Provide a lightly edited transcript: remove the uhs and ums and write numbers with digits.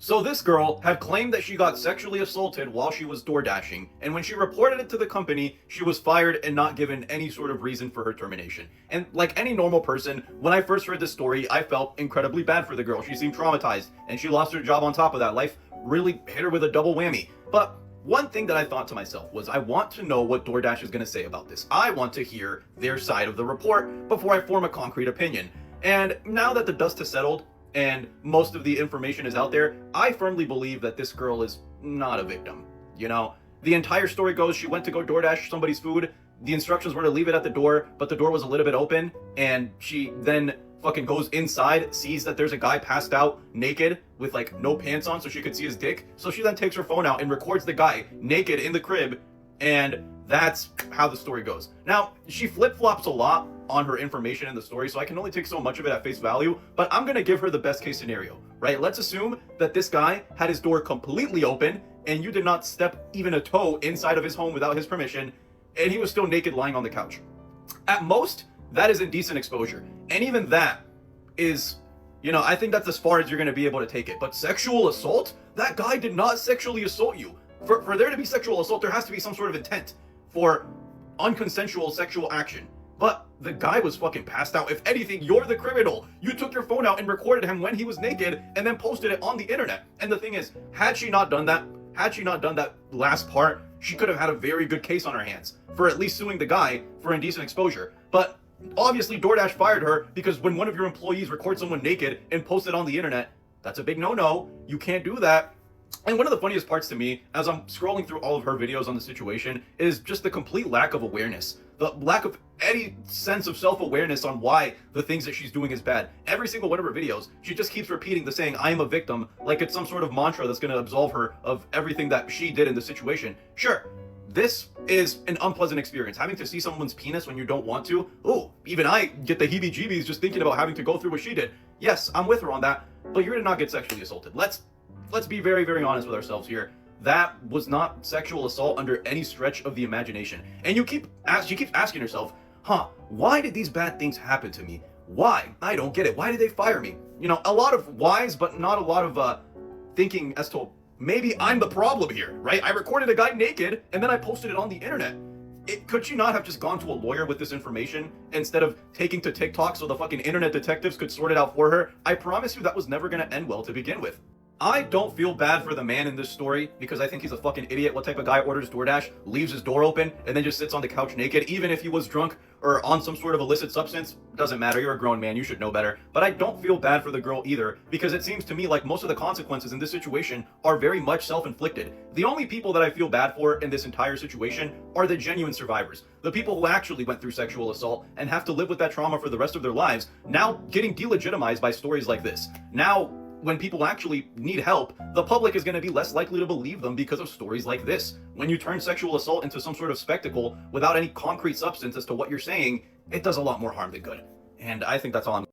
So this girl had claimed that she got sexually assaulted while she was door dashing, and when she reported it to the company, she was fired and not given any sort of reason for her termination. And like any normal person, when I first heard this story, I felt incredibly bad for the girl. She seemed traumatized, and she lost her job on top of that. Life really hit her with a double whammy. But one thing that I thought to myself was, I want to know what DoorDash is going to say about this. I want to hear their side of the report before I form a concrete opinion. And now that the dust has settled, and most of the information is out there, I firmly believe that this girl is not a victim. You know, the entire story goes, she went to go DoorDash somebody's food. The instructions were to leave it at the door, but the door was a little bit open, and she then fucking goes inside, sees that there's a guy passed out naked with like no pants on so she could see his dick. So she then takes her phone out and records the guy naked in the crib, and that's how the story goes. Now, she flip-flops a lot on her information in the story, so I can only take so much of it at face value, but I'm gonna give her the best case scenario, right? Let's assume that this guy had his door completely open and you did not step even a toe inside of his home without his permission, and he was still naked lying on the couch. At most, that is indecent exposure. And even that is, you know, I think that's as far as you're gonna be able to take it. But sexual assault? That guy did not sexually assault you. For there to be sexual assault, there has to be some sort of intent for unconsensual sexual action. But the guy was fucking passed out. If anything, you're the criminal. You took your phone out and recorded him when he was naked and then posted it on the internet. And the thing is, had she not done that last part, she could have had a very good case on her hands for at least suing the guy for indecent exposure. But obviously DoorDash fired her because when one of your employees records someone naked and posts it on the internet, that's a big no-no. You can't do that. And one of the funniest parts to me, as I'm scrolling through all of her videos on the situation, is just the complete lack of awareness. The lack of any sense of self-awareness on why the things that she's doing is bad. Every single one of her videos, she just keeps repeating the saying, I am a victim, like it's some sort of mantra that's going to absolve her of everything that she did in the situation. Sure, this is an unpleasant experience. Having to see someone's penis when you don't want to. Oh, even I get the heebie-jeebies just thinking about having to go through what she did. Yes, I'm with her on that, but you're going to not get sexually assaulted. Let's be very, very honest with ourselves here. That was not sexual assault under any stretch of the imagination. And she keeps asking herself, why did these bad things happen to me? Why? I don't get it. Why did they fire me? You know, a lot of whys, but not a lot of thinking as to maybe I'm the problem here, right? I recorded a guy naked and then I posted it on the internet. Could she not have just gone to a lawyer with this information instead of taking to TikTok so the fucking internet detectives could sort it out for her? I promise you that was never going to end well to begin with. I don't feel bad for the man in this story because I think he's a fucking idiot. What type of guy orders DoorDash, leaves his door open, and then just sits on the couch naked? Even if he was drunk or on some sort of illicit substance, doesn't matter. You're a grown man. You should know better. But I don't feel bad for the girl either because it seems to me like most of the consequences in this situation are very much self-inflicted. The only people that I feel bad for in this entire situation are the genuine survivors. The people who actually went through sexual assault and have to live with that trauma for the rest of their lives, now getting delegitimized by stories like this. Now, when people actually need help, the public is going to be less likely to believe them because of stories like this. When you turn sexual assault into some sort of spectacle without any concrete substance as to what you're saying, it does a lot more harm than good. And I think that's all I'm